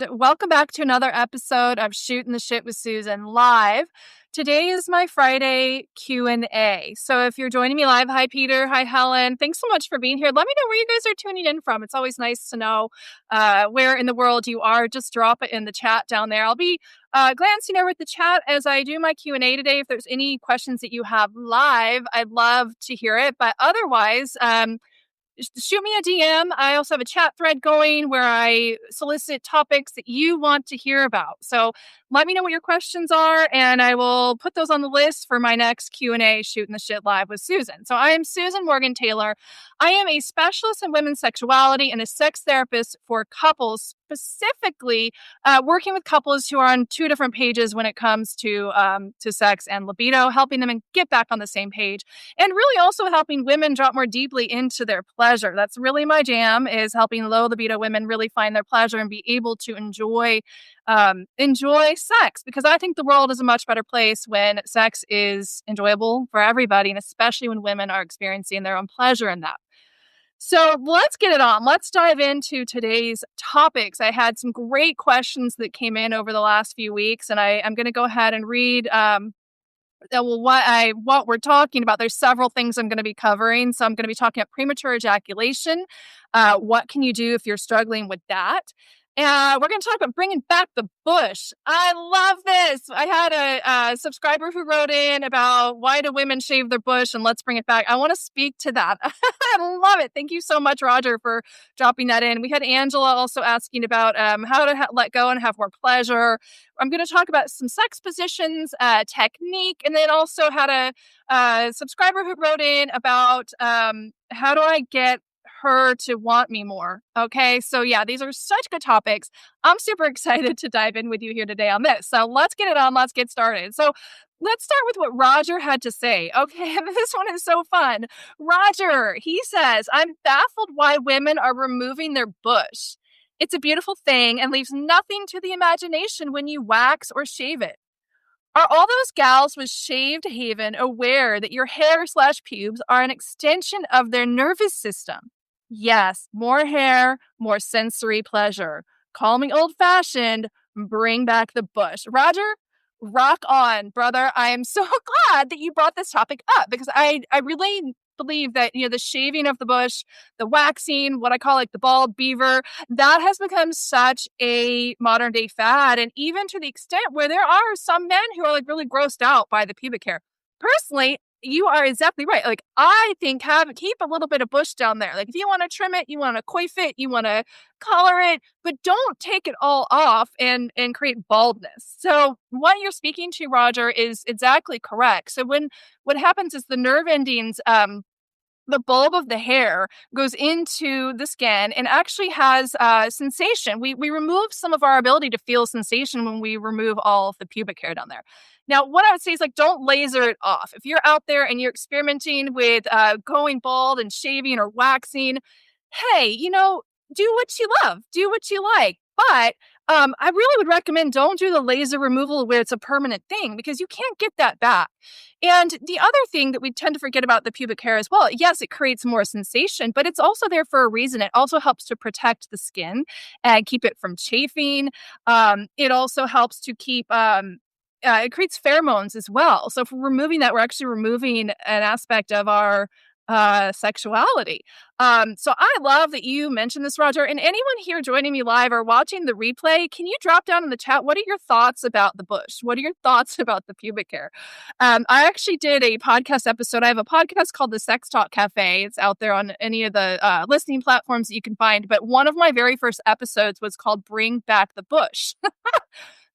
Welcome back to another episode of Shootin the Shit with Susan live. Today is my Friday Q&A. So if you're joining me live, hi Peter, hi Helen. Thanks so much for being here. Let me know where you guys are tuning in from. It's always nice to know where in the world you are. Just drop it in the chat down there. I'll be glancing over at the chat as I do my Q&A today. If there's any questions that you have live, I'd love to hear it. But otherwise, shoot me a DM. I also have a chat thread going where I solicit topics that you want to hear about. So let me know what your questions are, and I will put those on the list for my next Q&A, Shootin the Shit Live with Susan. So I am Susan Morgan Taylor. I am a specialist in women's sexuality and a sex therapist for couples, specifically working with couples who are on two different pages when it comes to sex and libido, helping them get back on the same page, and really also helping women drop more deeply into their pleasure. That's really my jam, is helping low libido women really find their pleasure and be able to enjoy sex, because I think the world is a much better place when sex is enjoyable for everybody, and especially when women are experiencing their own pleasure in that. So let's get it on. Let's dive into today's topics. I had some great questions that came in over the last few weeks, and I'm going to go ahead and read what we're talking about. There's several things I'm going to be covering. So I'm going to be talking about premature ejaculation. What can you do if you're struggling with that? We're going to talk about bringing back the bush. I love this. I had a subscriber who wrote in about why do women shave their bush and let's bring it back. I want to speak to that. I love it. Thank you so much, Roger, for dropping that in. We had Angela also asking about how to let go and have more pleasure. I'm going to talk about some sex positions, technique, and then also had a subscriber who wrote in about how do I get her to want me more. Okay, so yeah, these are such good topics. I'm super excited to dive in with you here today on this. So let's get it on. Let's get started. So let's start with what Roger had to say. Okay, this one is so fun. Roger, he says, I'm baffled why women are removing their bush. It's a beautiful thing and leaves nothing to the imagination when you wax or shave it. Are all those gals with shaved haven aware that your hair/pubes are an extension of their nervous system? Yes, more hair, more sensory pleasure. Call me old-fashioned, bring back the bush. Roger, rock on, brother. I am so glad that you brought this topic up, because I really believe that, the shaving of the bush, the waxing, what I call like the bald beaver, that has become such a modern day fad. And even to the extent where there are some men who are like really grossed out by the pubic hair. Personally, you are exactly right. Like, I think keep a little bit of bush down there. Like, if you want to trim it, you want to coif it, you want to color it, but don't take it all off and create baldness. So what you're speaking to, Roger, is exactly correct. So what happens is the nerve endings, the bulb of the hair goes into the skin and actually has sensation. We remove some of our ability to feel sensation when we remove all of the pubic hair down there. Now, what I would say is, like, don't laser it off. If you're out there and you're experimenting with going bald and shaving or waxing, hey, do what you love, do what you like. But I really would recommend don't do the laser removal where it's a permanent thing, because you can't get that back. And the other thing that we tend to forget about the pubic hair as well, yes, it creates more sensation, but it's also there for a reason. It also helps to protect the skin and keep it from chafing. It also helps to keep... it creates pheromones as well. So if we're removing that, we're actually removing an aspect of our sexuality. So I love that you mentioned this, Roger. And anyone here joining me live or watching the replay, can you drop down in the chat, what are your thoughts about the bush? What are your thoughts about the pubic hair? I actually did a podcast episode. I have a podcast called the Sex Talk Cafe. It's out there on any of the listening platforms that you can find. But one of my very first episodes was called Bring Back the Bush.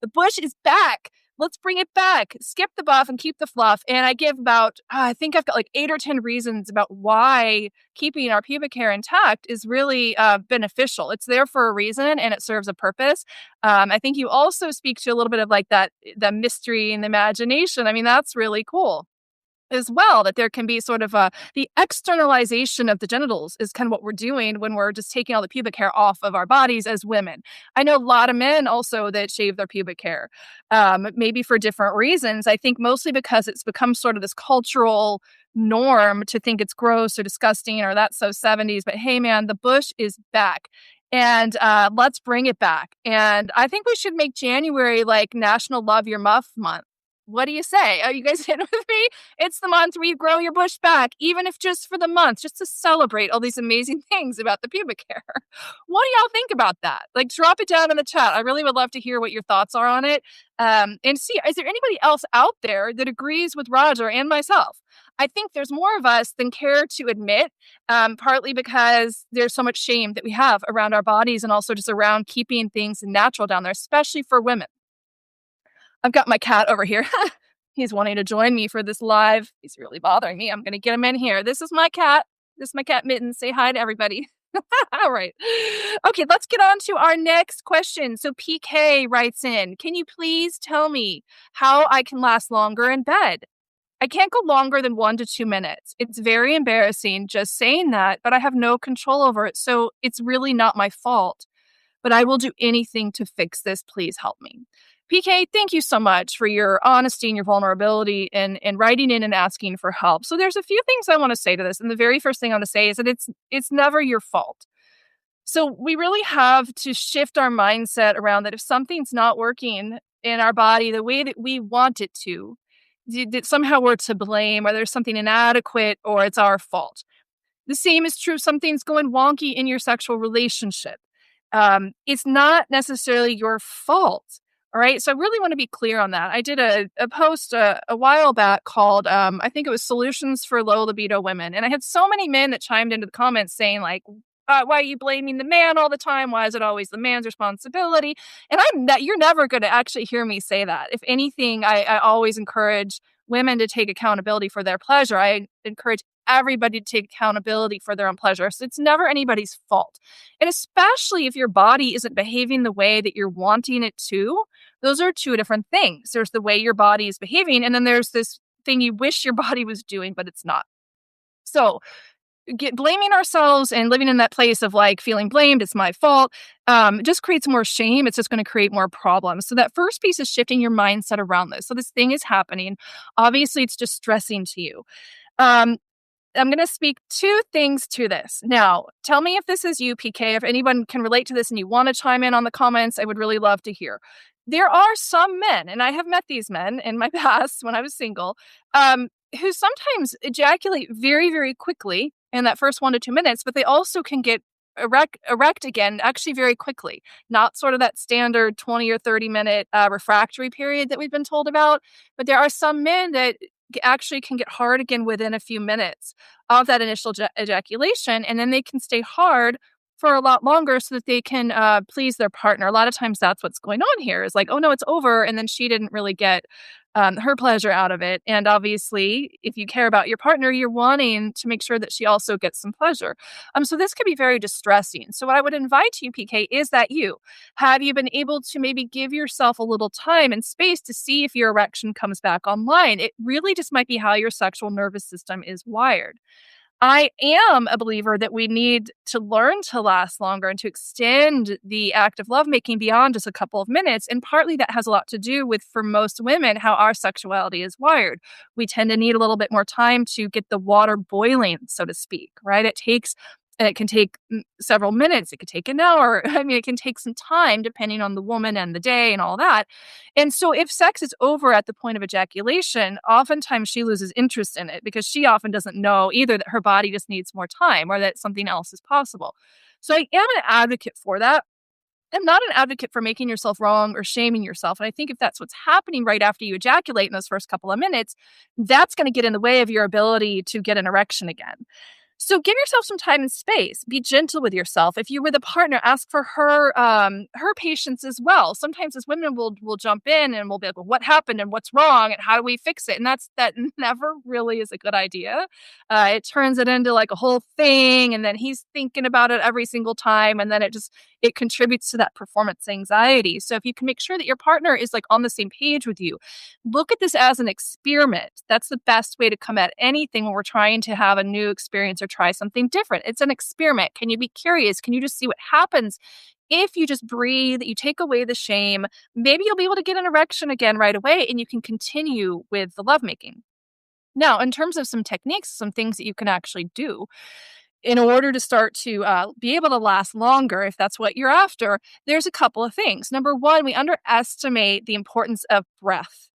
The bush is back. Let's bring it back. Skip the buff and keep the fluff. And I give I think I've got like 8 or 10 reasons about why keeping our pubic hair intact is really beneficial. It's there for a reason and it serves a purpose. I think you also speak to a little bit of like the mystery and the imagination. I mean, that's really cool as well, that there can be sort of the externalization of the genitals is kind of what we're doing when we're just taking all the pubic hair off of our bodies as women. I know a lot of men also that shave their pubic hair, maybe for different reasons. I think mostly because it's become sort of this cultural norm to think it's gross or disgusting or that's so 70s. But hey, man, the bush is back. And let's bring it back. And I think we should make January like National Love Your Muff Month. What do you say? Are you guys in with me? It's the month where you grow your bush back, even if just for the month, just to celebrate all these amazing things about the pubic hair. What do y'all think about that? Like, drop it down in the chat. I really would love to hear what your thoughts are on it. And see, is there anybody else out there that agrees with Roger and myself? I think there's more of us than care to admit, partly because there's so much shame that we have around our bodies and also just around keeping things natural down there, especially for women. I've got my cat over here. He's wanting to join me for this live. He's really bothering me. I'm going to get him in here. This is my cat. This is my cat, Mittens. Say hi to everybody. All right. Okay, let's get on to our next question. So PK writes in, can you please tell me how I can last longer in bed? I can't go longer than 1 to 2 minutes. It's very embarrassing just saying that, but I have no control over it. So it's really not my fault. But I will do anything to fix this. Please help me. PK, thank you so much for your honesty and your vulnerability and writing in and asking for help. So there's a few things I want to say to this. And the very first thing I want to say is that it's never your fault. So we really have to shift our mindset around that if something's not working in our body the way that we want it to, that somehow we're to blame or there's something inadequate or it's our fault. The same is true if something's going wonky in your sexual relationship. It's not necessarily your fault. All right. So I really want to be clear on that. I did a post a while back called, I think it was Solutions for Low Libido Women. And I had so many men that chimed into the comments saying like, why are you blaming the man all the time? Why is it always the man's responsibility? And you're never going to actually hear me say that. If anything, I always encourage women to take accountability for their pleasure. I encourage everybody to take accountability for their own pleasure. So it's never anybody's fault. And especially if your body isn't behaving the way that you're wanting it to, those are two different things. There's the way your body is behaving, and then there's this thing you wish your body was doing, but it's not. So blaming ourselves and living in that place of like feeling blamed, it's my fault, just creates more shame. It's just going to create more problems. So that first piece is shifting your mindset around this. So this thing is happening. Obviously, it's distressing to you. I'm going to speak two things to this. Now, tell me if this is you, PK. If anyone can relate to this and you want to chime in on the comments, I would really love to hear. There are some men, and I have met these men in my past when I was single, who sometimes ejaculate very, very quickly in that first 1 to 2 minutes, but they also can get erect again actually very quickly. Not sort of that standard 20 or 30 minute refractory period that we've been told about, but there are some men that actually can get hard again within a few minutes of that initial ejaculation, and then they can stay hard for a lot longer so that they can please their partner. A lot of times that's what's going on here is like, oh no, it's over, and then she didn't really get her pleasure out of it. And obviously, if you care about your partner, you're wanting to make sure that she also gets some pleasure. So this could be very distressing. So what I would invite you, PK, is that have you been able to maybe give yourself a little time and space to see if your erection comes back online? It really just might be how your sexual nervous system is wired. I am a believer that we need to learn to last longer and to extend the act of lovemaking beyond just a couple of minutes. And partly that has a lot to do with, for most women, how our sexuality is wired. We tend to need a little bit more time to get the water boiling, so to speak, right? And it can take several minutes. It could take an hour. I mean, it can take some time depending on the woman and the day and all that. And so if sex is over at the point of ejaculation, oftentimes she loses interest in it because she often doesn't know either that her body just needs more time or that something else is possible. So I am an advocate for that. I'm not an advocate for making yourself wrong or shaming yourself. And I think if that's what's happening right after you ejaculate in those first couple of minutes, that's going to get in the way of your ability to get an erection again. So give yourself some time and space. Be gentle with yourself. If you're with a partner, ask for her patience as well. Sometimes as women will jump in and we'll be like, well, what happened and what's wrong and how do we fix it? And that never really is a good idea. It turns it into like a whole thing, and then he's thinking about it every single time, and then it contributes to that performance anxiety. So if you can make sure that your partner is like on the same page with you, look at this as an experiment. That's the best way to come at anything when we're trying to have a new experience or try something different. It's an experiment. Can you be curious? Can you just see what happens? If you just breathe, you take away the shame, maybe you'll be able to get an erection again right away, and you can continue with the lovemaking. Now, in terms of some techniques, some things that you can actually do, in order to start to be able to last longer, if that's what you're after, there's a couple of things. Number one, we underestimate the importance of breath.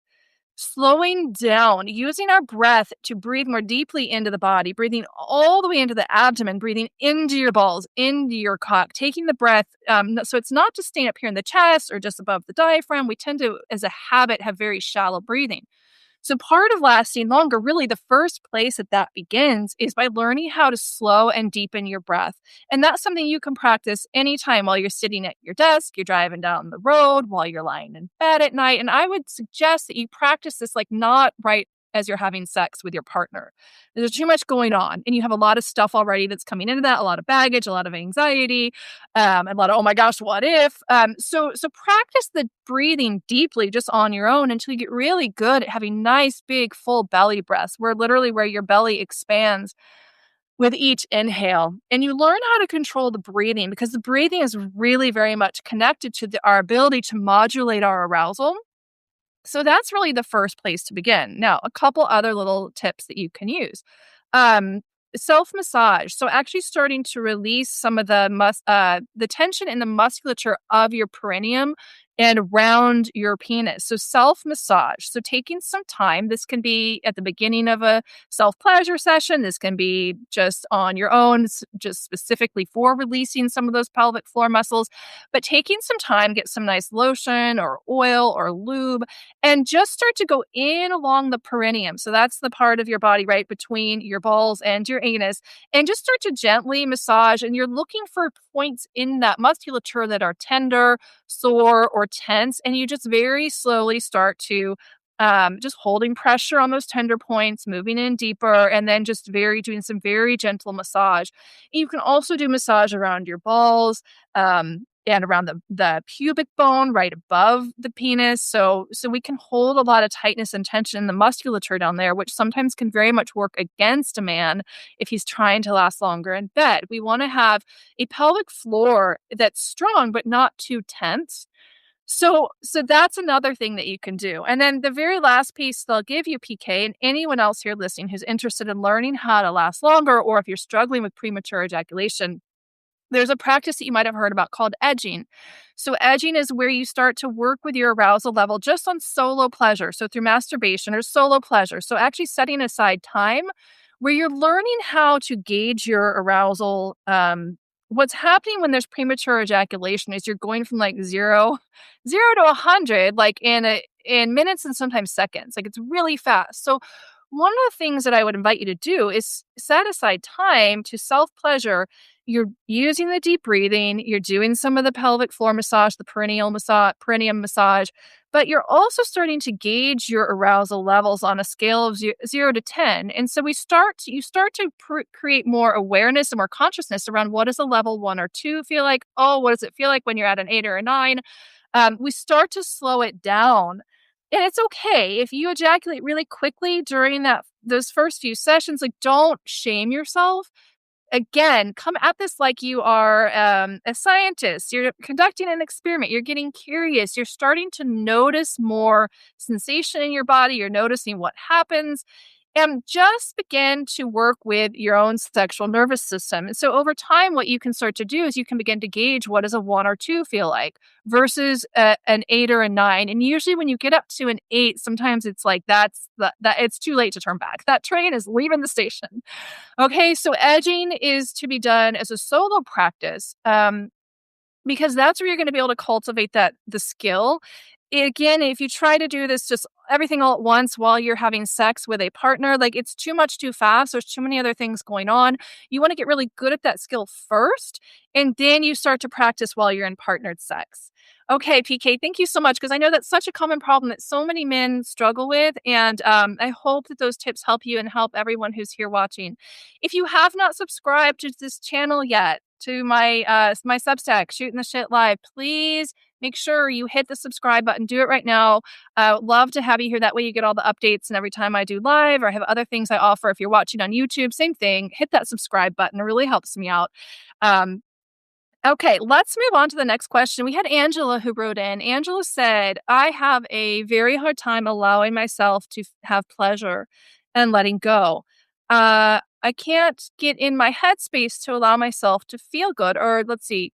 Slowing down, using our breath to breathe more deeply into the body, breathing all the way into the abdomen, breathing into your balls, into your cock, taking the breath. So it's not just staying up here in the chest or just above the diaphragm. We tend to, as a habit, have very shallow breathing. So part of lasting longer, really the first place that begins is by learning how to slow and deepen your breath. And that's something you can practice anytime while you're sitting at your desk, you're driving down the road, while you're lying in bed at night. And I would suggest that you practice this like not right as you're having sex with your partner. There's too much going on and you have a lot of stuff already that's coming into that, a lot of baggage, a lot of anxiety, a lot of, oh my gosh, what if? So practice the breathing deeply just on your own until you get really good at having nice, big, full belly breaths, where your belly expands with each inhale. And you learn how to control the breathing because the breathing is really very much connected to our ability to modulate our arousal. So that's really the first place to begin. Now, a couple other little tips that you can use. Um, Self-massage. So actually starting to release some of the tension in the musculature of your perineum and around your penis. So self-massage. So taking some time. This can be at the beginning of a self-pleasure session. This can be just on your own, just specifically for releasing some of those pelvic floor muscles. But taking some time, get some nice lotion or oil or lube, and just start to go in along the perineum. So that's the part of your body right between your balls and your anus, and just start to gently massage. And you're looking for points in that musculature that are tender, sore, or tense. And you just very slowly start to just holding pressure on those tender points, moving in deeper, and then just doing some very gentle massage. You can also do massage around your balls, and around the pubic bone right above the penis. So we can hold a lot of tightness and tension in the musculature down there, which sometimes can very much work against a man if he's trying to last longer in bed. We want to have a pelvic floor that's strong, but not too tense. So that's another thing that you can do. And then the very last piece they'll give you, PK, and anyone else here listening who's interested in learning how to last longer, or if you're struggling with premature ejaculation, there's a practice that you might have heard about called edging. So edging is where you start to work with your arousal level just on solo pleasure. So through masturbation or solo pleasure. So actually setting aside time where you're learning how to gauge your arousal. What's happening when there's premature ejaculation is you're going from like zero to 100, like in minutes and sometimes seconds. Like it's really fast. So one of the things that I would invite you to do is set aside time to self-pleasure. You're using the deep breathing, you're doing some of the pelvic floor massage, the perineum massage, but you're also starting to gauge your arousal levels on a scale of 0 to 10. And so you start to create more awareness and more consciousness around what does a level 1 or 2 feel like? Oh, what does it feel like when you're at an 8 or a 9? We start to slow it down. And it's okay if you ejaculate really quickly during those first few sessions. Like, don't shame yourself. Again, come at this like you are a scientist. You're conducting an experiment. You're getting curious. You're starting to notice more sensation in your body. You're noticing what happens. And just begin to work with your own sexual nervous system. And so over time, what you can start to do is you can begin to gauge what does a 1 or 2 feel like versus an 8 or a 9. And usually when you get up to an 8, sometimes it's like that it's too late to turn back. That train is leaving the station. Okay, so edging is to be done as a solo practice. Because that's where you're going to be able to cultivate the skill. Again, if you try to do this just everything all at once while you're having sex with a partner, like it's too much too fast. There's too many other things going on. You want to get really good at that skill first, and then you start to practice while you're in partnered sex. Okay, PK, thank you so much, because I know that's such a common problem that so many men struggle with, and I hope that those tips help you and help everyone who's here watching. If you have not subscribed to this channel yet, to my Substack, Shootin the Shit Live, please make sure you hit the subscribe button. Do it right now. I would love to have you here. That way you get all the updates, and every time I do live or I have other things I offer. If you're watching on YouTube, same thing. Hit that subscribe button. It really helps me out. Okay, let's move on to the next question. We had Angela who wrote in. Angela said, I have a very hard time allowing myself to have pleasure and letting go. I can't get in my headspace to allow myself to feel good. Or let's see,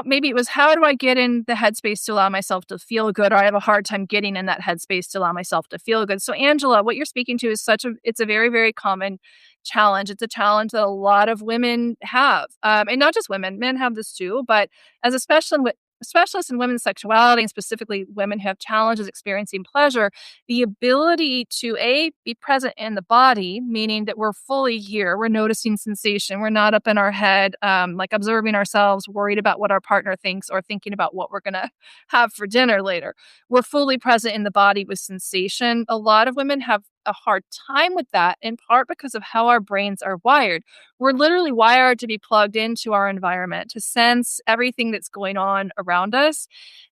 maybe it was, how do I get in the headspace to allow myself to feel good? Or I have a hard time getting in that headspace to allow myself to feel good. So Angela, what you're speaking to is it's a very, very common challenge. It's a challenge that a lot of women have. And not just women, men have this too, but as a specialist in women's sexuality, and specifically women who have challenges experiencing pleasure, the ability to be present in the body, meaning that we're fully here, we're noticing sensation, we're not up in our head, like observing ourselves, worried about what our partner thinks or thinking about what we're going to have for dinner later. We're fully present in the body with sensation. A lot of women have a hard time with that, in part because of how our brains are wired. We're literally wired to be plugged into our environment, to sense everything that's going on around us.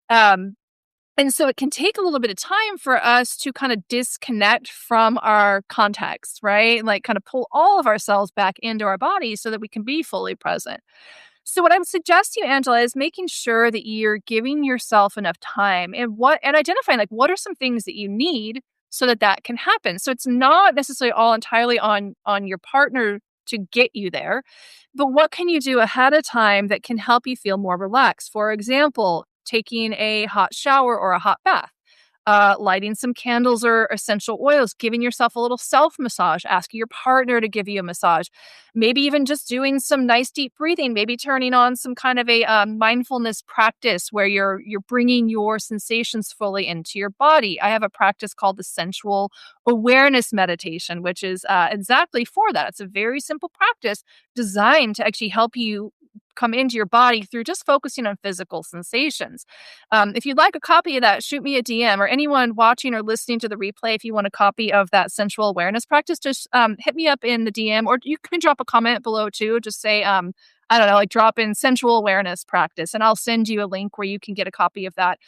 Um, and so it can take a little bit of time for us to kind of disconnect from our context, right? Like kind of pull all of ourselves back into our bodies so that we can be fully present. So what I would suggest to you, Angela, is making sure that you're giving yourself enough time and identifying like what are some things that you need so that that can happen. So it's not necessarily all entirely on your partner to get you there, but what can you do ahead of time that can help you feel more relaxed? For example, taking a hot shower or a hot bath, lighting some candles or essential oils, giving yourself a little self massage, asking your partner to give you a massage, maybe even just doing some nice deep breathing, maybe turning on some kind of a mindfulness practice where you're bringing your sensations fully into your body. I have a practice called the sensual awareness meditation, which is exactly for that. It's a very simple practice designed to actually help you come into your body through just focusing on physical sensations. If you'd like a copy of that, shoot me a DM, or anyone watching or listening to the replay. If you want a copy of that sensual awareness practice, just hit me up in the DM, or you can drop a comment below too. Just say, I don't know, like drop in sensual awareness practice, and I'll send you a link where you can get a copy of that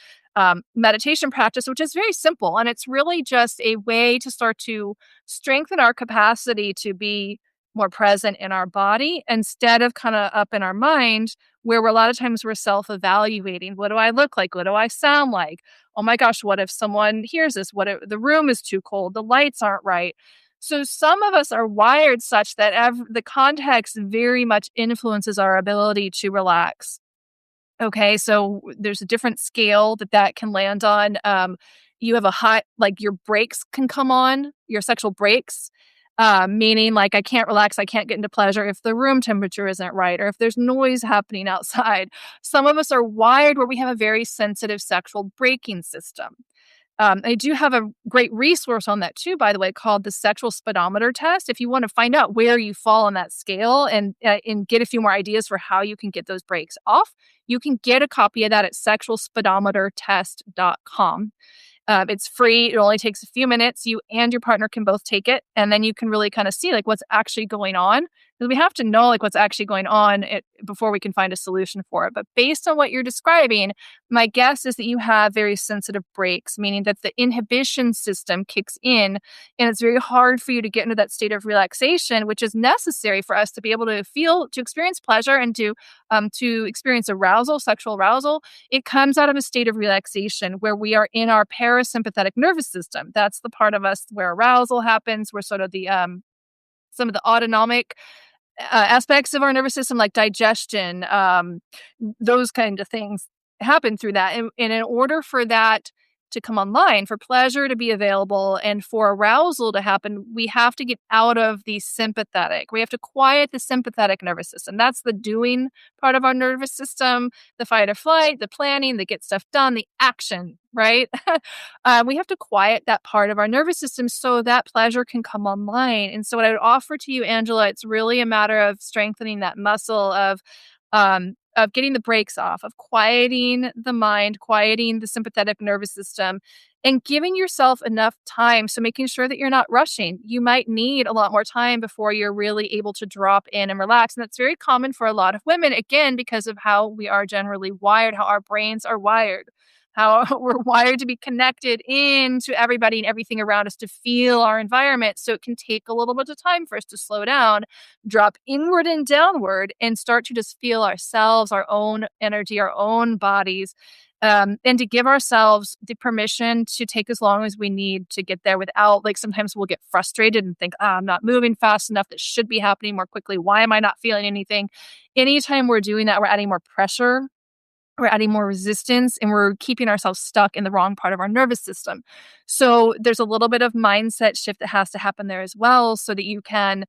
meditation practice, which is very simple. And it's really just a way to start to strengthen our capacity to be more present in our body instead of kind of up in our mind, where a lot of times we're self-evaluating. What do I look like? What do I sound like? Oh my gosh, what if someone hears this? What if the room is too cold? The lights aren't right. So some of us are wired such that the context very much influences our ability to relax. Okay, so there's a different scale that can land on. You have a high, like your brakes can come on, your sexual brakes, meaning like I can't relax, I can't get into pleasure if the room temperature isn't right or if there's noise happening outside. Some of us are wired where we have a very sensitive sexual braking system. I do have a great resource on that too, by the way, called the sexual speedometer test. If you want to find out where you fall on that scale and get a few more ideas for how you can get those breaks off, you can get a copy of that at sexualspeedometertest.com. It's free. It only takes a few minutes. You and your partner can both take it, and then you can really kind of see like what's actually going on. Because we have to know like what's actually going on before we can find a solution for it. But based on what you're describing, my guess is that you have very sensitive brakes, meaning that the inhibition system kicks in, and it's very hard for you to get into that state of relaxation, which is necessary for us to be able to experience pleasure and to experience arousal, sexual arousal. It comes out of a state of relaxation where we are in our parasympathetic nervous system. That's the part of us where arousal happens. We're sort of the some of the autonomic aspects of our nervous system, like digestion, those kind of things happen through that. And in order for that to come online, for pleasure to be available and for arousal to happen, we have to get out of the sympathetic. We have to quiet the sympathetic nervous system. That's the doing part of our nervous system, the fight or flight, the planning, the get stuff done, the action, right? We have to quiet that part of our nervous system so that pleasure can come online. And so what I would offer to you, Angela, it's really a matter of strengthening that muscle of getting the brakes off, of quieting the mind, quieting the sympathetic nervous system, and giving yourself enough time. So making sure that you're not rushing. You might need a lot more time before you're really able to drop in and relax. And that's very common for a lot of women, again, because of how we are generally wired, how our brains are wired, how we're wired to be connected into everybody and everything around us to feel our environment. So it can take a little bit of time for us to slow down, drop inward and downward, and start to just feel ourselves, our own energy, our own bodies. and to give ourselves the permission to take as long as we need to get there without, like, sometimes we'll get frustrated and think, I'm not moving fast enough. That should be happening more quickly. Why am I not feeling anything? Anytime we're doing that, we're adding more pressure, we're adding more resistance, and we're keeping ourselves stuck in the wrong part of our nervous system. So there's a little bit of mindset shift that has to happen there as well, so that you can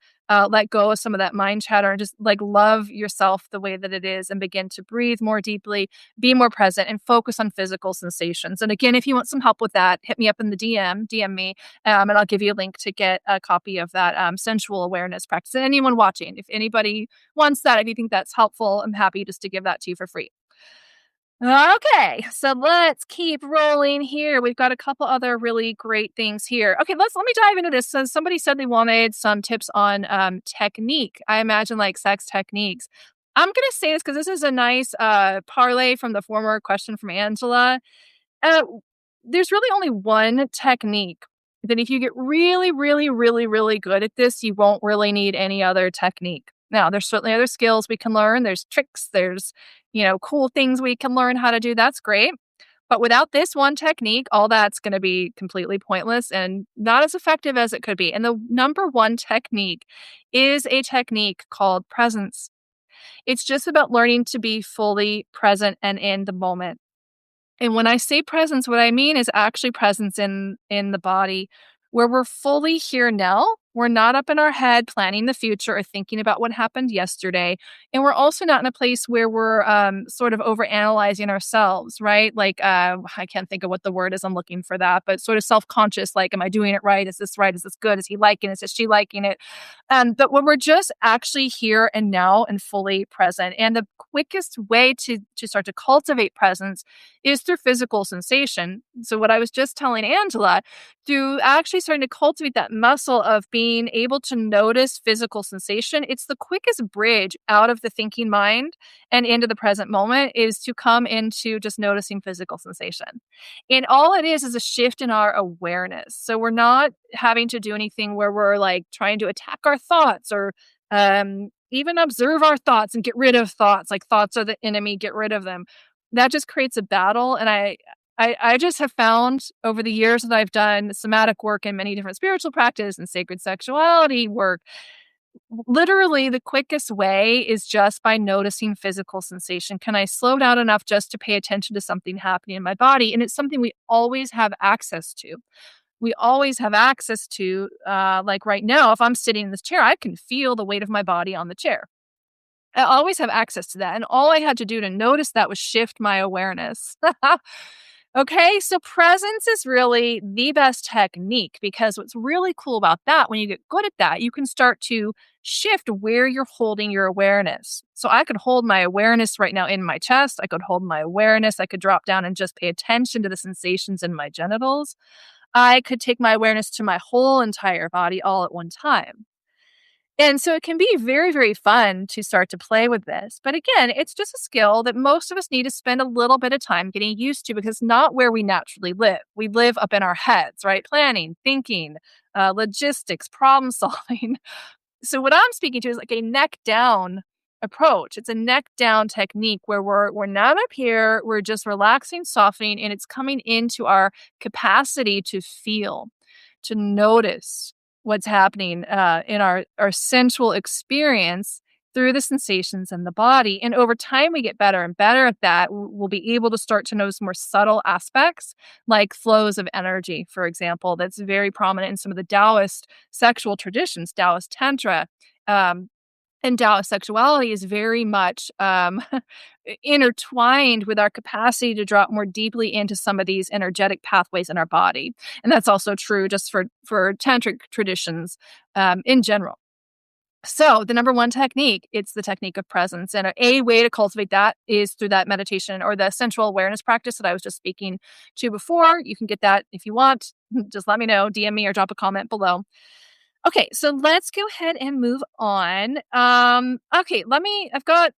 let go of some of that mind chatter and just like love yourself the way that it is and begin to breathe more deeply, be more present, and focus on physical sensations. And again, if you want some help with that, hit me up in the DM me, and I'll give you a link to get a copy of that sensual awareness practice. And anyone watching, if anybody wants that, if you think that's helpful, I'm happy just to give that to you for free. Okay, so let's keep rolling here. We've got a couple other really great things here. Okay, let me dive into this. So somebody said they wanted some tips on technique. I imagine like sex techniques. I'm gonna say this because this is a nice parlay from the former question from Angela. Uh, there's really only one technique that if you get really, really, really, really good at this, you won't really need any other technique. Now, there's certainly other skills we can learn. There's tricks, there's, cool things we can learn how to do. That's great. But without this one technique, all that's going to be completely pointless and not as effective as it could be. And the number one technique is a technique called presence. It's just about learning to be fully present and in the moment. And when I say presence, what I mean is actually presence in the body, where we're fully here now. We're not up in our head planning the future or thinking about what happened yesterday. And we're also not in a place where we're sort of overanalyzing ourselves, right? Like, I can't think of what the word is. I'm looking for that, but sort of self-conscious, like, am I doing it right? Is this right? Is this good? Is he liking it? Is she liking it? But when we're just actually here and now and fully present, and the quickest way to start to cultivate presence is through physical sensation. So what I was just telling Angela, through actually starting to cultivate that muscle of being able to notice physical sensation, it's the quickest bridge out of the thinking mind and into the present moment is to come into just noticing physical sensation. And all it is a shift in our awareness. So we're not having to do anything where we're like trying to attack our thoughts or even observe our thoughts and get rid of thoughts. Like thoughts are the enemy, get rid of them. That just creates a battle. And I just have found over the years that I've done somatic work in many different spiritual practice and sacred sexuality work, literally the quickest way is just by noticing physical sensation. Can I slow down enough just to pay attention to something happening in my body? And it's something we always have access to. We always have access to, like right now, if I'm sitting in this chair, I can feel the weight of my body on the chair. I always have access to that. And all I had to do to notice that was shift my awareness. Okay, so presence is really the best technique because what's really cool about that, when you get good at that, you can start to shift where you're holding your awareness. So I could hold my awareness right now in my chest. I could hold my awareness. I could drop down and just pay attention to the sensations in my genitals. I could take my awareness to my whole entire body all at one time. And so it can be very, very fun to start to play with this. But again, it's just a skill that most of us need to spend a little bit of time getting used to because it's not where we naturally live. We live up in our heads, right? Planning, thinking, logistics, problem solving. So what I'm speaking to is like a neck down approach. It's a neck down technique where we're not up here, we're just relaxing, softening, and it's coming into our capacity to feel, to notice what's happening in our sensual experience through the sensations in the body. And over time, we get better and better at that. We'll be able to start to notice more subtle aspects like flows of energy, for example, that's very prominent in some of the Taoist sexual traditions, Taoist Tantra. And Taoist sexuality is very much intertwined with our capacity to drop more deeply into some of these energetic pathways in our body. And that's also true just for tantric traditions in general. So the number one technique, it's the technique of presence. And a way to cultivate that is through that meditation or the sensual awareness practice that I was just speaking to before. You can get that if you want. Just let me know, DM me or drop a comment below. Okay, so let's go ahead and move on. Okay, I've got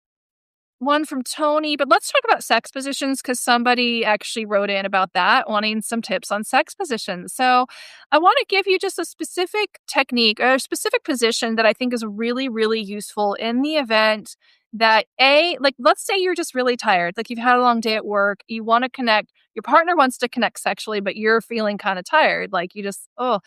one from Tony, but let's talk about sex positions because somebody actually wrote in about that, wanting some tips on sex positions. So I want to give you just a specific technique or a specific position that I think is really, really useful in the event that like, let's say you're just really tired, like you've had a long day at work, you want to connect, your partner wants to connect sexually, but you're feeling kind of tired. Like you just, oh,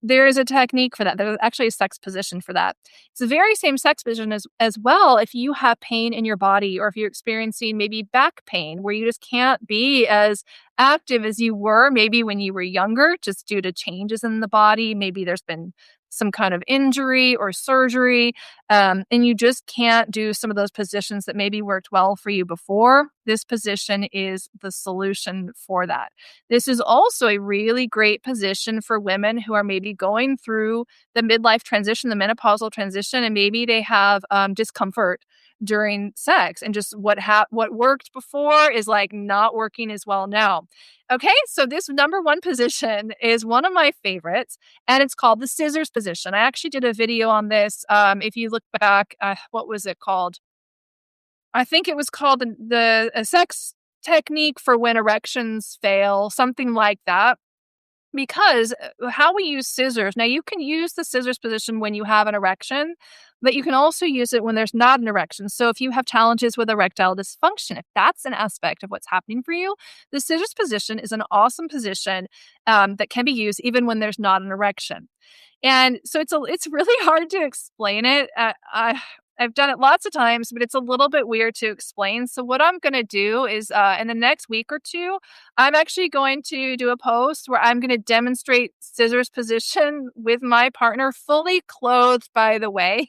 there is a technique for that. There's actually a sex position for that. It's the very same sex position as well if you have pain in your body or if you're experiencing maybe back pain where you just can't be as active as you were maybe when you were younger just due to changes in the body. Maybe there's been some kind of injury or surgery, and you just can't do some of those positions that maybe worked well for you before. This position is the solution for that. This is also a really great position for women who are maybe going through the midlife transition, the menopausal transition, and maybe they have discomfort during sex, and just what worked before is like not working as well now. Okay, so this number one position is one of my favorites, and it's called the scissors position. I actually did a video on this. If you look back, what was it called? I think it was called the a sex technique for when erections fail, something like that. Because how we use scissors, now you can use the scissors position when you have an erection, but you can also use it when there's not an erection. So if you have challenges with erectile dysfunction, if that's an aspect of what's happening for you, the scissors position is an awesome position that can be used even when there's not an erection. And so it's really hard to explain it. I've done it lots of times, but it's a little bit weird to explain. So what I'm going to do is in the next week or two, I'm actually going to do a post where I'm going to demonstrate scissors position with my partner, fully clothed, by the way,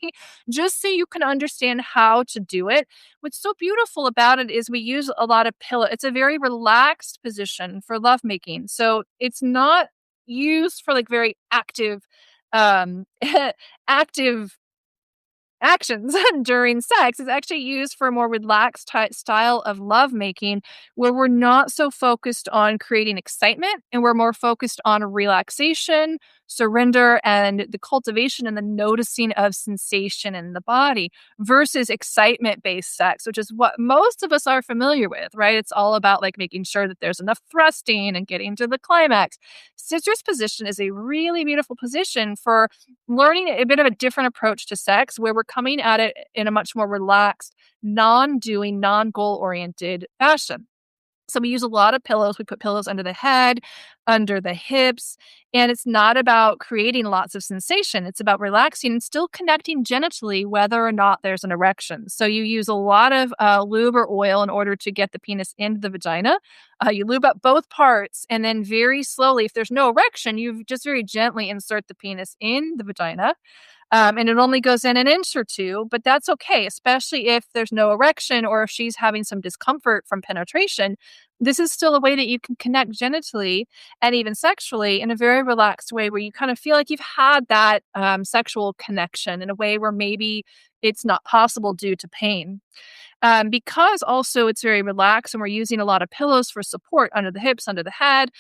just so you can understand how to do it. What's so beautiful about it is we use a lot of pillow. It's a very relaxed position for lovemaking. So it's not used for like very active active actions during sex. Is actually used for a more relaxed style of lovemaking where we're not so focused on creating excitement and we're more focused on relaxation, surrender, and the cultivation and the noticing of sensation in the body versus excitement based sex, which is what most of us are familiar with, right? It's all about like making sure that there's enough thrusting and getting to the climax. Scissors position is a really beautiful position for learning a bit of a different approach to sex where we're coming at it in a much more relaxed, non-doing, non-goal oriented fashion. So we use a lot of pillows. We put pillows under the head, under the hips, and it's not about creating lots of sensation. It's about relaxing and still connecting genitally whether or not there's an erection. So you use a lot of lube or oil in order to get the penis into the vagina. You lube up both parts, and then very slowly, if there's no erection, you just very gently insert the penis in the vagina. And it only goes in an inch or two, but that's okay, especially if there's no erection or if she's having some discomfort from penetration. This is still a way that you can connect genitally and even sexually in a very relaxed way where you kind of feel like you've had that sexual connection in a way where maybe it's not possible due to pain. Because also it's very relaxed and we're using a lot of pillows for support under the hips, under the head,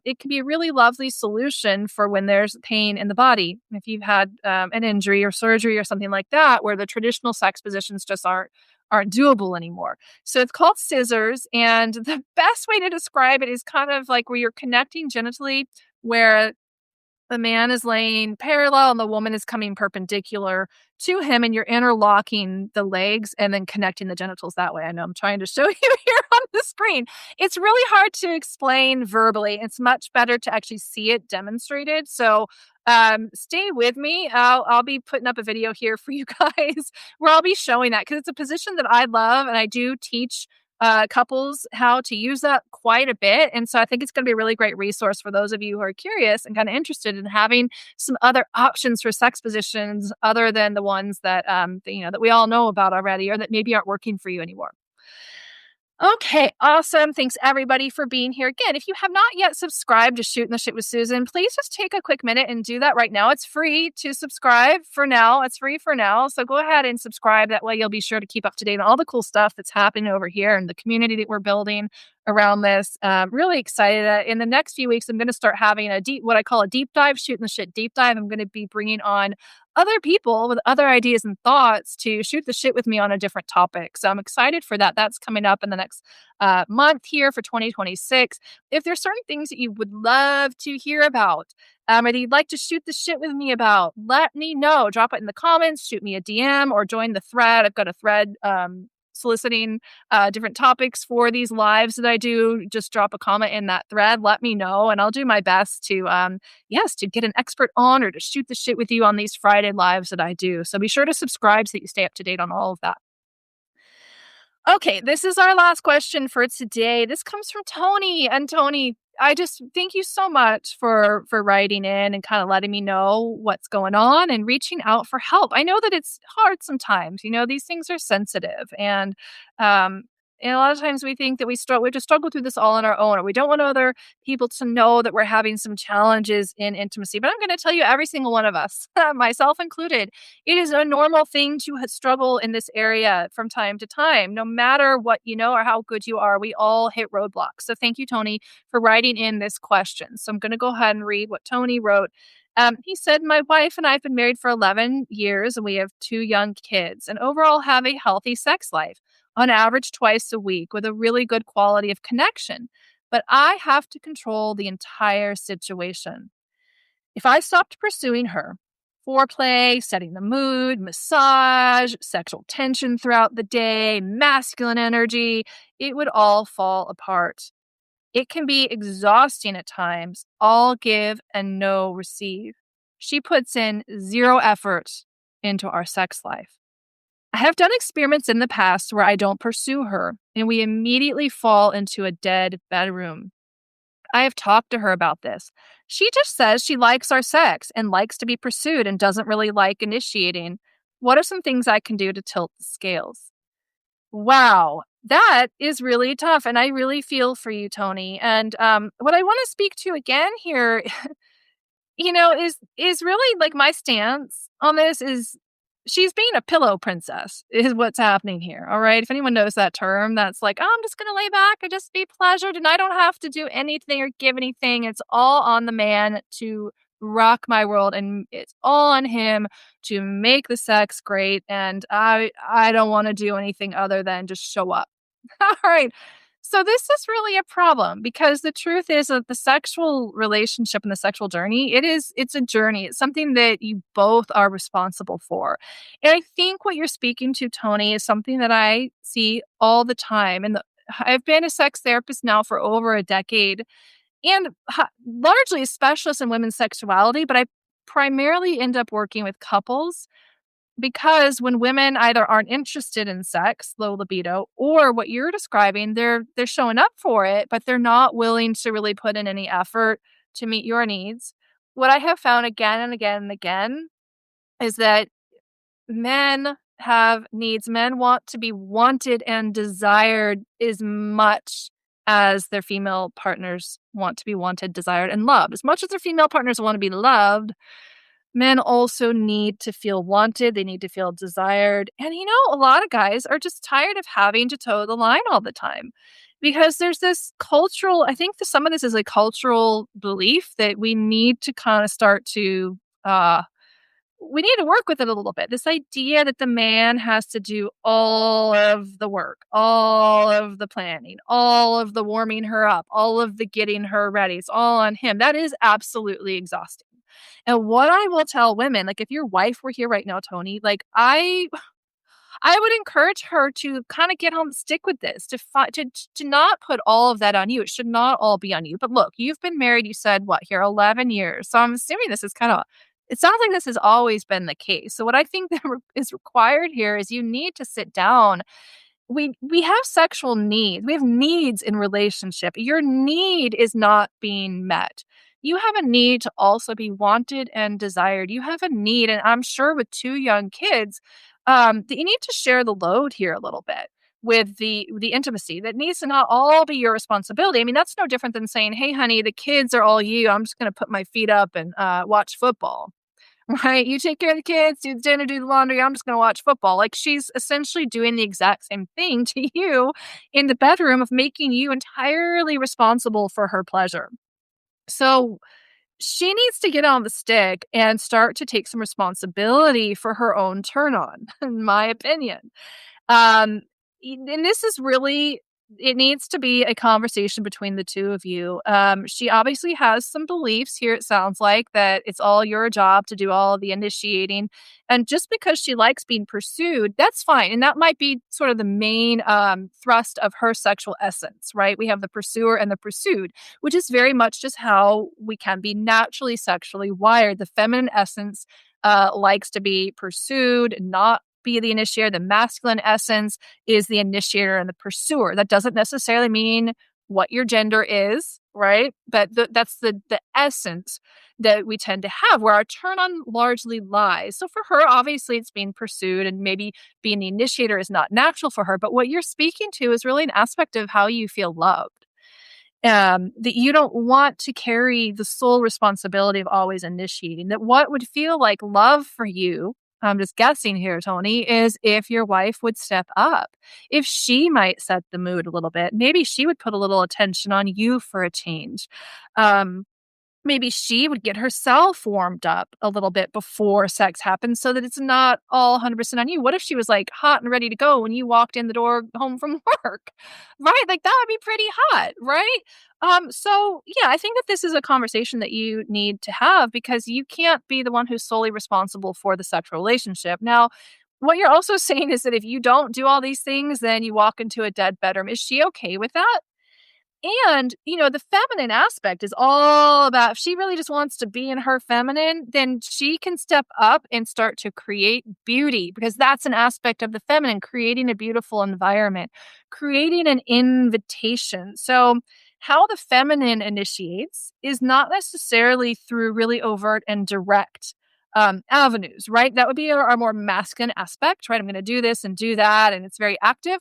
it can be a really lovely solution for when there's pain in the body. If you've had an injury or surgery or something like that, where the traditional sex positions just aren't doable anymore. So it's called scissors, and the best way to describe it is kind of like where you're connecting genitally, where the man is laying parallel and the woman is coming perpendicular to him, and you're interlocking the legs and then connecting the genitals that way. I know I'm trying to show you here on the screen. It's really hard to explain verbally. It's much better to actually see it demonstrated. So stay with me. I'll be putting up a video here for you guys where I'll be showing that because it's a position that I love and I do teach couples how to use that quite a bit. And so I think it's going to be a really great resource for those of you who are curious and kind of interested in having some other options for sex positions other than the ones that, that we all know about already or that maybe aren't working for you anymore. Okay, awesome. Thanks everybody for being here. Again, if you have not yet subscribed to Shootin the Shit with Susan, please just take a quick minute and do that right now. It's free to subscribe for now. It's free for now. So go ahead and subscribe. That way you'll be sure to keep up to date on all the cool stuff that's happening over here and the community that we're building around this. Really excited. In the next few weeks, I'm going to start having what I call a deep dive, shooting the shit deep dive. I'm going to be bringing on other people with other ideas and thoughts to shoot the shit with me on a different topic. So I'm excited for that. That's coming up in the next month here for 2026. If there's certain things that you would love to hear about, or that you'd like to shoot the shit with me about, let me know. Drop it in the comments, shoot me a DM, or join the thread. I've got a thread soliciting different topics for these lives that I do. Just drop a comment in that thread. Let me know, and I'll do my best to, to get an expert on or to shoot the shit with you on these Friday lives that I do. So be sure to subscribe so that you stay up to date on all of that. Okay, this is our last question for today. This comes from Tony. And Tony, I just thank you so much for writing in and kind of letting me know what's going on and reaching out for help. I know that it's hard sometimes. These things are sensitive, um and a lot of times we think that we have to struggle through this all on our own, or we don't want other people to know that we're having some challenges in intimacy. But I'm going to tell you, every single one of us, myself included, it is a normal thing to struggle in this area from time to time. No matter what you know or how good you are, we all hit roadblocks. So thank you, Tony, for writing in this question. So I'm going to go ahead and read what Tony wrote. He said, my wife and I have been married for 11 years, and we have 2 young kids, and overall have a healthy sex life, on average twice a week, with a really good quality of connection. But I have to control the entire situation. If I stopped pursuing her, foreplay, setting the mood, massage, sexual tension throughout the day, masculine energy, it would all fall apart. It can be exhausting at times, all give and no receive. She puts in 0 effort into our sex life. I have done experiments in the past where I don't pursue her, and we immediately fall into a dead bedroom. I have talked to her about this. She just says she likes our sex and likes to be pursued and doesn't really like initiating. What are some things I can do to tilt the scales? Wow, that is really tough, and I really feel for you, Tony. And what I want to speak to again here, is really like my stance on this is she's being a pillow princess is what's happening here. All right. If anyone knows that term, that's like, oh, I'm just going to lay back and just be pleasured, and I don't have to do anything or give anything. It's all on the man to rock my world, and it's all on him to make the sex great. And I don't want to do anything other than just show up. All right. So this is really a problem, because the truth is that the sexual relationship and the sexual journey, it's a journey. It's something that you both are responsible for. And I think what you're speaking to, Tony, is something that I see all the time. And I've been a sex therapist now for over a decade, and largely a specialist in women's sexuality, but I primarily end up working with couples, because when women either aren't interested in sex, low libido, or what you're describing, they're showing up for it, but they're not willing to really put in any effort to meet your needs. What I have found again and again and again is that men have needs. Men want to be wanted and desired as much as their female partners want to be wanted, desired, and loved. As much as their female partners want to be loved, men also need to feel wanted. They need to feel desired. And, a lot of guys are just tired of having to toe the line all the time, because there's this cultural, I think that some of this is a cultural belief that we need to kind of start to, we need to work with it a little bit. This idea that the man has to do all of the work, all of the planning, all of the warming her up, all of the getting her ready. It's all on him. That is absolutely exhausting. And what I will tell women, like if your wife were here right now, Tony, like I would encourage her to kind of get on the stick with this, to not put all of that on you. It should not all be on you. But look, you've been married, you said, 11 years. So I'm assuming this is it sounds like this has always been the case. So what I think that is required here is you need to sit down. We have sexual needs. We have needs in relationship. Your need is not being met. You have a need to also be wanted and desired. You have a need, and I'm sure with 2 young kids, that you need to share the load here a little bit with the intimacy. That needs to not all be your responsibility. I mean, that's no different than saying, hey, honey, the kids are all you. I'm just going to put my feet up and watch football. right? You take care of the kids, do the dinner, do the laundry. I'm just going to watch football. Like she's essentially doing the exact same thing to you in the bedroom of making you entirely responsible for her pleasure. So she needs to get on the stick and start to take some responsibility for her own turn on, in my opinion. Um, and this is really it needs to be a conversation between the two of you. She obviously has some beliefs here, it sounds like, that it's all your job to do all of the initiating. And just because she likes being pursued, that's fine. And that might be sort of the main thrust of her sexual essence, right? We have the pursuer and the pursued, which is very much just how we can be naturally sexually wired. The feminine essence likes to be pursued, not be the initiator. The masculine essence is the initiator and the pursuer. That doesn't necessarily mean what your gender is, right? But that's the essence that we tend to have, where our turn on largely lies. So for her, obviously, it's being pursued, and maybe being the initiator is not natural for her. But what you're speaking to is really an aspect of how you feel loved. That you don't want to carry the sole responsibility of always initiating, that what would feel like love for you, I'm just guessing here, Tony, is if your wife would step up, if she might set the mood a little bit, maybe she would put a little attention on you for a change. Um, Maybe she would get herself warmed up a little bit before sex happens so that it's not all 100% on you. What if she was like hot and ready to go when you walked in the door home from work? Right? Like that would be pretty hot, right? So yeah, I think that this is a conversation that you need to have because you can't be the one who's solely responsible for the sexual relationship. Now, what you're also saying is that if you don't do all these things, then you walk into a dead bedroom. Is she okay with that? And, the feminine aspect is all about if she really just wants to be in her feminine, then she can step up and start to create beauty because that's an aspect of the feminine, creating a beautiful environment, creating an invitation. So, how the feminine initiates is not necessarily through really overt and direct avenues, right? That would be our more masculine aspect, right? I'm going to do this and do that, and it's very active.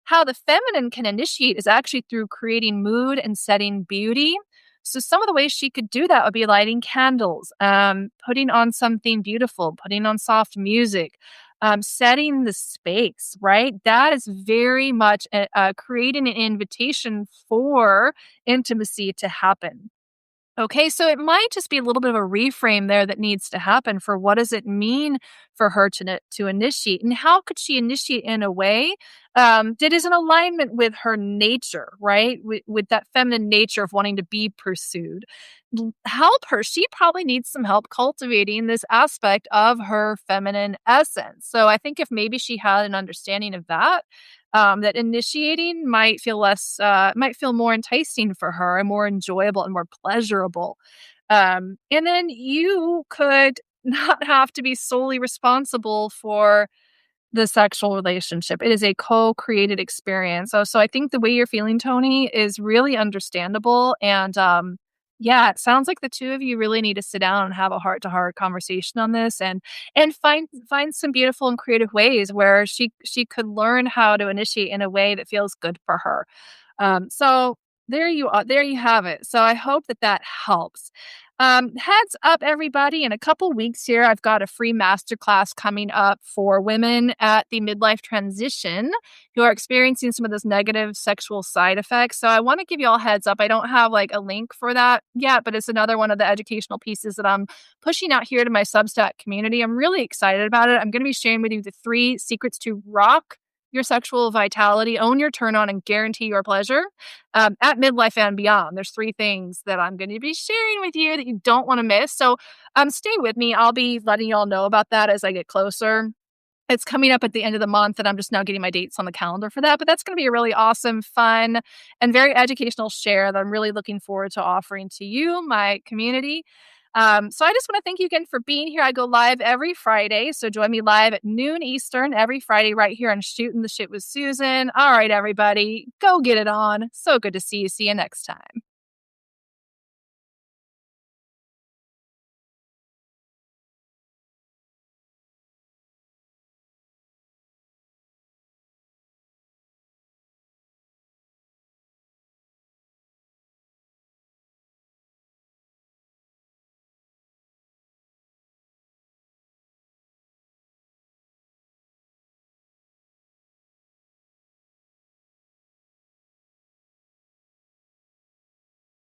How the feminine can initiate is actually through creating mood and setting beauty. So some of the ways she could do that would be lighting candles, putting on something beautiful, putting on soft music, setting the space, right? That is very much creating an invitation for intimacy to happen. Okay, so it might just be a little bit of a reframe there that needs to happen for what does it mean for her to initiate, and how could she initiate in a way that is in alignment with her nature, right? With that feminine nature of wanting to be pursued. Help her. She probably needs some help cultivating this aspect of her feminine essence. So I think if maybe she had an understanding of that, that initiating might feel more enticing for her and more enjoyable and more pleasurable. And then you could not have to be solely responsible for the sexual relationship. It is a co-created experience. So I think the way you're feeling, Tony, is really understandable. And yeah, it sounds like the two of you really need to sit down and have a heart-to-heart conversation on this, and find some beautiful and creative ways where she could learn how to initiate in a way that feels good for her. So there you are. There you have it. So I hope that that helps. Heads up, everybody. In a couple weeks here, I've got a free masterclass coming up for women at the midlife transition who are experiencing some of those negative sexual side effects. So I want to give you all heads up. I don't have like a link for that yet, but it's another one of the educational pieces that I'm pushing out here to my Substack community. I'm really excited about it. I'm going to be sharing with you the 3 secrets to rock your sexual vitality, own your turn on, and guarantee your pleasure at midlife and beyond. There's 3 things that I'm going to be sharing with you that you don't want to miss. So stay with me. I'll be letting you all know about that as I get closer. It's coming up at the end of the month, and I'm just now getting my dates on the calendar for that. But that's going to be a really awesome, fun, and very educational share that I'm really looking forward to offering to you, my community. So I just want to thank you again for being here. I go live every Friday. So join me live at noon Eastern every Friday right here on Shootin the Shit with Susan. All right, everybody, go get it on. So good to see you. See you next time.